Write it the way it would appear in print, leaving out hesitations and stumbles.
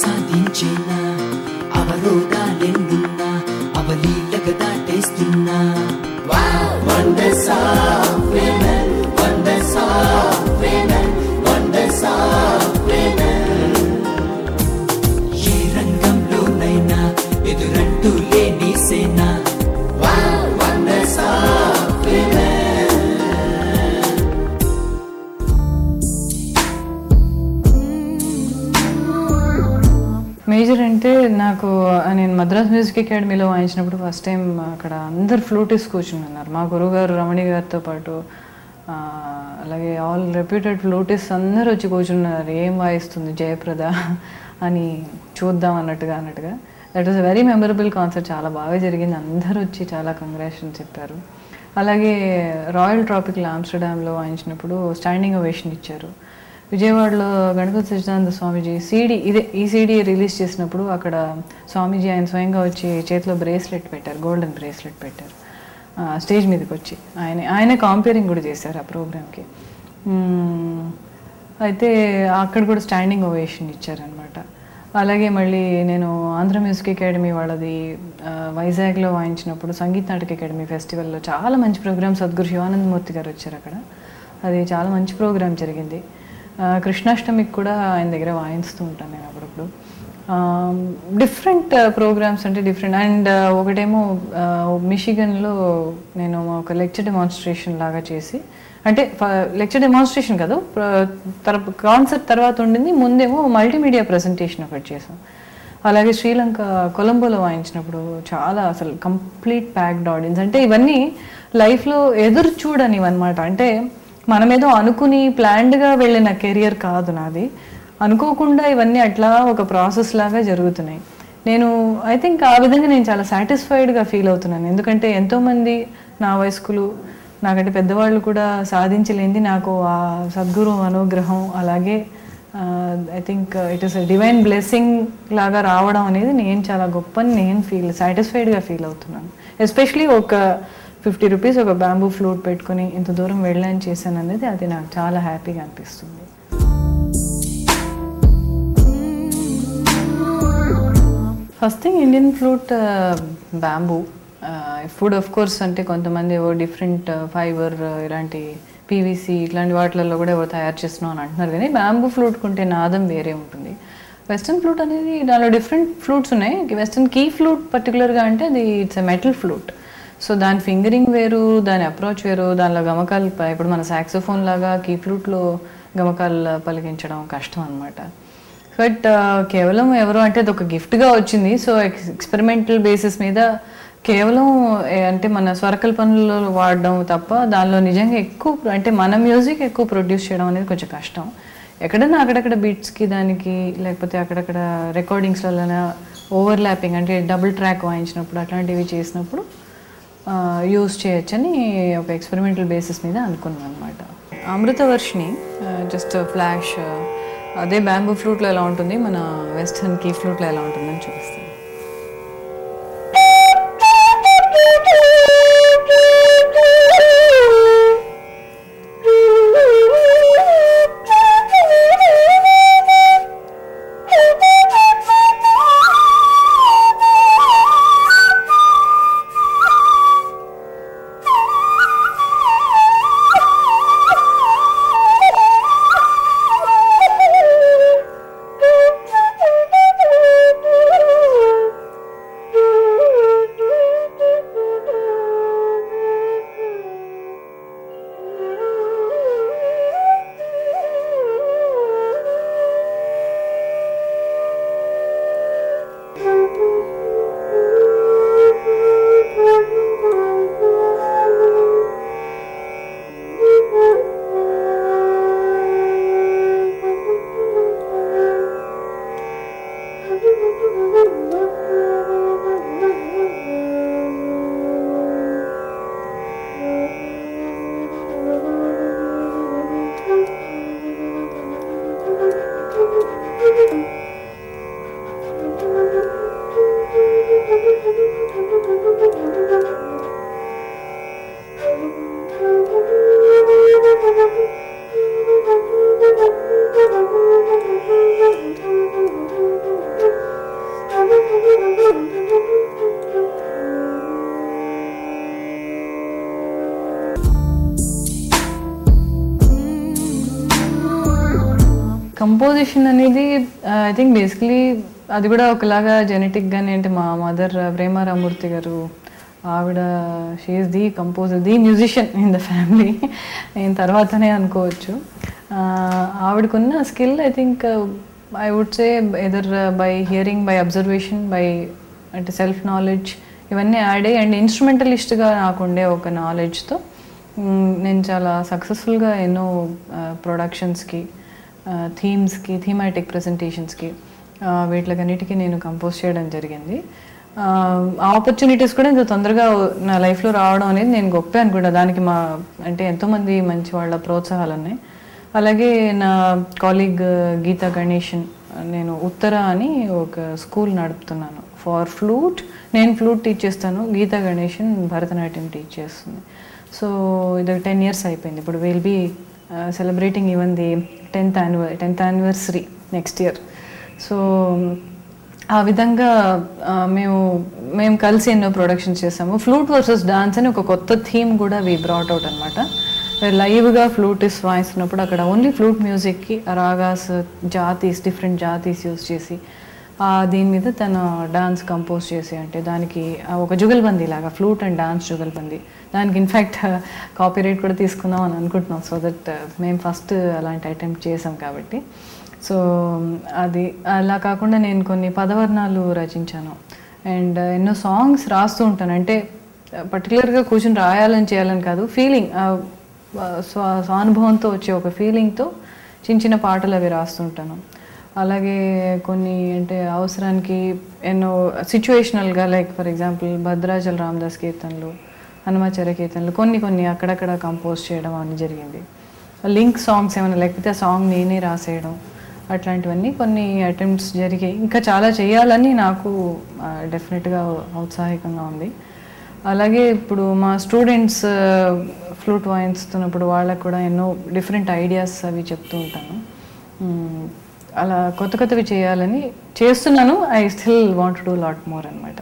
సాధించేనా అవరోధాలెన్నున్నా అవలీలగా దాటేస్తున్నా wonders of women wonders of women wonders of women ఏ రంగంలోనైనా ఎదురంటూ లేని సేన వండర్స్ ఆఫ్ విమెన్ మేజర్ అంటే నాకు నేను మద్రాస్ మ్యూజిక్ అకాడమీలో వాయించినప్పుడు ఫస్ట్ టైం అక్కడ అందరు ఫ్లూటిస్ట్ కూర్చుని ఉన్నారు. మా గురువుగారు రమణి గారితో పాటు అలాగే ఆల్ రెప్యూటెడ్ ఫ్లూటిస్ట్ అందరూ వచ్చి కూర్చున్నారు. ఏం వాయిస్తుంది జయప్రద అని చూద్దాం అన్నట్టుగా that was a very memorable concert. చాలా బాగా జరిగింది. అందరూ వచ్చి చాలా కంగ్రాచులేషన్స్ చెప్పారు. అలాగే రాయల్ ట్రాపికల్ ఆమ్స్టర్డామ్లో వాయించినప్పుడు స్టాండింగ్ ఓవేషన్ ఇచ్చారు. విజయవాడలో గణపతి సచ్చిదానంద స్వామీజీ ఈ సీడీ రిలీజ్ చేసినప్పుడు అక్కడ స్వామీజీ ఆయన స్వయంగా వచ్చి చేతిలో బ్రేస్లెట్ పెట్టారు, గోల్డెన్ బ్రేస్లెట్ పెట్టారు స్టేజ్ మీదకి వచ్చి. ఆయనే కాంపేరింగ్ కూడా చేశారు ఆ ప్రోగ్రామ్కి. అయితే అక్కడ కూడా స్టాండింగ్ ఓవేషన్ ఇచ్చారనమాట. అలాగే మళ్ళీ నేను ఆంధ్ర మ్యూజిక్ అకాడమీ వాళ్ళది వైజాగ్లో వాయించినప్పుడు సంగీత నాటక అకాడమీ ఫెస్టివల్లో చాలా మంచి ప్రోగ్రామ్, సద్గురు శివానందమూర్తి గారు వచ్చారు అక్కడ. అది చాలా మంచి ప్రోగ్రామ్ జరిగింది. కృష్ణాష్టమికి కూడా ఆయన దగ్గర వాయిస్తూ ఉంటాను నేను అప్పుడప్పుడు. డిఫరెంట్ ప్రోగ్రామ్స్ అంటే డిఫరెంట్. అండ్ ఒకటేమో మిషిగన్లో నేను ఒక లెక్చర్ డెమాన్స్ట్రేషన్ లాగా చేసి, అంటే లెక్చర్ డెమాన్స్ట్రేషన్ కాదు, కాన్సర్ట్ తర్వాత ఉండింది, ముందేమో మల్టీమీడియా ప్రజెంటేషన్ ఒకటి చేసాం. అలాగే శ్రీలంక కొలంబోలో వాయించినప్పుడు చాలా అసలు కంప్లీట్ ప్యాక్డ్ ఆడియన్స్. అంటే ఇవన్నీ లైఫ్లో ఎదురు చూడనివన్నమాట. అంటే మనమేదో అనుకుని ప్లాన్డ్గా వెళ్ళిన కెరియర్ కాదు నాది. అనుకోకుండా ఇవన్నీ అట్లా ఒక ప్రాసెస్ లాగా జరుగుతున్నాయి. నేను ఐ థింక్ ఆ విధంగా నేను చాలా సాటిస్ఫైడ్గా ఫీల్ అవుతున్నాను. ఎందుకంటే ఎంతోమంది నా వయస్కులు, నాకంటే పెద్దవాళ్ళు కూడా సాధించలేంది నాకు ఆ సద్గురు అనుగ్రహం, అలాగే I think it is a divine blessing లాగా రావడం అనేది నేను చాలా గొప్పని నేను సాటిస్ఫైడ్గా ఫీల్ అవుతున్నాను. ఎస్పెషలీ ఒక 50 రూపీస్ ఒక బ్యాంబూ ఫ్లూట్ పెట్టుకుని ఇంత దూరం వెళ్ళాను చేశాను అనేది అది నాకు చాలా హ్యాపీగా అనిపిస్తుంది. First thing Indian flute bamboo. Food of course అంటే కొంతమంది ఏవో డిఫరెంట్ ఫైబర్ ఇలాంటి పీవీసీ ఇట్లాంటి వాటిలలో కూడా ఎవరు తయారు చేస్తున్నాం అని అంటున్నారు. కానీ బ్యాంబూ ఫ్లూట్ కుంటే నాదం వేరే ఉంటుంది. వెస్ట్రన్ ఫ్లూట్ అనేది దానిలో డిఫరెంట్ ఫ్లూట్స్ ఉన్నాయి. వెస్ట్రన్ కీ ఫ్లూట్ పర్టికులర్గా అంటే అది it's a metal flute. So దాని ఫింగరింగ్ వేరు, దాని అప్రోచ్ వేరు, దానిలో గమకాలు ఇప్పుడు మన సాక్సోఫోన్ లాగా కీ ఫ్లూట్లో గమకాలు పలికించడం కష్టం అనమాట. బట్ కేవలం ఎవరు అంటే అది ఒక గిఫ్ట్గా వచ్చింది. సో ఎక్స్పెరిమెంటల్ బేసిస్ మీద కేవలం అంటే మన స్వరకల్పనలో వాడడం తప్ప దానిలో నిజంగా ఎక్కువ అంటే మన మ్యూజిక్ ఎక్కువ ప్రొడ్యూస్ చేయడం అనేది కొంచెం కష్టం. ఎక్కడైనా అక్కడక్కడ బీట్స్కి దానికి, లేకపోతే అక్కడక్కడ రికార్డింగ్స్లలో ఓవర్లాపింగ్ అంటే డబుల్ ట్రాక్ వాయించినప్పుడు అట్లాంటివి చేసినప్పుడు యూజ్ చేయొచ్చని ఒక ఎక్స్పెరిమెంటల్ బేసిస్ మీద అనుకున్నాను అనమాట. అమృతవర్షిని జస్ట్ ఫ్లాష్ అదే బ్యాంబూ ఫ్లూట్లో ఎలా ఉంటుంది, మన వెస్టర్న్ కీ ఫ్లూట్లో ఎలా ఉంటుందని చూపిస్తాను. కంపోజిషన్ అనేది ఐ థింక్ బేసికలీ అది కూడా ఒకలాగా జెనెటిక్గానే, అంటే మా మదర్ ప్రేమ రామూర్తి గారు, ఆవిడ she is the composer, the musician in the family. నేను తర్వాతనే అనుకోవచ్చు. ఆవిడకున్న skill I think I would say either by hearing, by observation, by అంటే సెల్ఫ్ నాలెడ్జ్, ఇవన్నీ యాడ్ అయ్యి అండ్ ఇన్స్ట్రుమెంటలిస్ట్గా నాకుండే ఒక నాలెడ్జ్తో నేను చాలా సక్సెస్ఫుల్గా ఎన్నో ప్రొడక్షన్స్కి, థీమ్స్కి, థీమాటిక్ ప్రజెంటేషన్స్కి, వీటికన్నిటికీ నేను కంపోజ్ చేయడం జరిగింది. ఆపర్చునిటీస్ కూడా ఇంత తొందరగా నా లైఫ్లో రావడం అనేది నేను గొప్పే అనుకుంటా. దానికి అంటే ఎంతోమంది మంచి వాళ్ళ ప్రోత్సాహాలు ఉన్నాయి. అలాగే నా కాలీగ్ గీతా గణేషన్, నేను ఉత్తర అని ఒక స్కూల్ నడుపుతున్నాను ఫర్ ఫ్లూట్. నేను ఫ్లూట్ టీచ్ చేస్తాను, గీతా గణేషన్ భరతనాట్యం టీచ్ చేస్తుంది. సో ఇది 10 years అయిపోయింది. ఇప్పుడు will be celebrating even the 10th anniversary next year. సో ఆ విధంగా మేము కలిసి ఎన్నో ప్రొడక్షన్స్ చేసాము. ఫ్లూట్ వర్సెస్ డాన్స్ అని ఒక కొత్త థీమ్ కూడా వి బ్రాట్ అవుట్ అనమాట. లైవ్గా ఫ్లూటిస్ట్ వాయిస్తున్నప్పుడు అక్కడ ఓన్లీ ఫ్లూట్ మ్యూజిక్కి రాగాస్, డిఫరెంట్ జాతీస్ యూజ్ చేసి దీని మీద తను డాన్స్ కంపోజ్ చేసి, అంటే దానికి ఒక జుగల్బందీ లాగా, ఫ్లూట్ అండ్ డాన్స్ జుగల్బందీ. దానికి ఇన్ఫ్యాక్ట్ కాపీరైట్ కూడా తీసుకుందాం అని అనుకుంటున్నాం. సో దట్ మేము ఫస్ట్ అలాంటి అటెంప్ట్ చేసాం కాబట్టి. సో అది అలా కాకుండా నేను కొన్ని పదవర్ణాలు రచించాను అండ్ ఎన్నో సాంగ్స్ రాస్తూ ఉంటాను. అంటే పర్టికులర్గా కూర్చొని రాయాలని చేయాలని కాదు, ఫీలింగ్, స్వానుభవంతో వచ్చే ఒక ఫీలింగ్తో చిన్న పాటలు అవి రాస్తుంటాను. అలాగే కొన్ని అంటే అవసరానికి ఎన్నో సిచ్యువేషనల్గా, like for example Bhadrachala Ramadas కీర్తనలు, హనుమాచార్య కీర్తనలు కొన్ని అక్కడక్కడ కంపోజ్ చేయడం అని జరిగింది. లింక్ సాంగ్స్ ఏమైనా లేకపోతే ఆ సాంగ్ నేనే రాసేయడం, అట్లాంటివన్నీ కొన్ని అటెంప్ట్స్ జరిగాయి. ఇంకా చాలా చేయాలని నాకు డెఫినెట్గా ఔత్సాహికంగా ఉంది. అలాగే ఇప్పుడు మా స్టూడెంట్స్ ఫ్లూట్ వాయిస్తున్నప్పుడు వాళ్ళకు కూడా ఎన్నో డిఫరెంట్ ఐడియాస్ అవి చెప్తూ ఉంటాను. అలా కొత్తవి చేయాలని చేస్తున్నాను. I still want to do lot more అనమాట.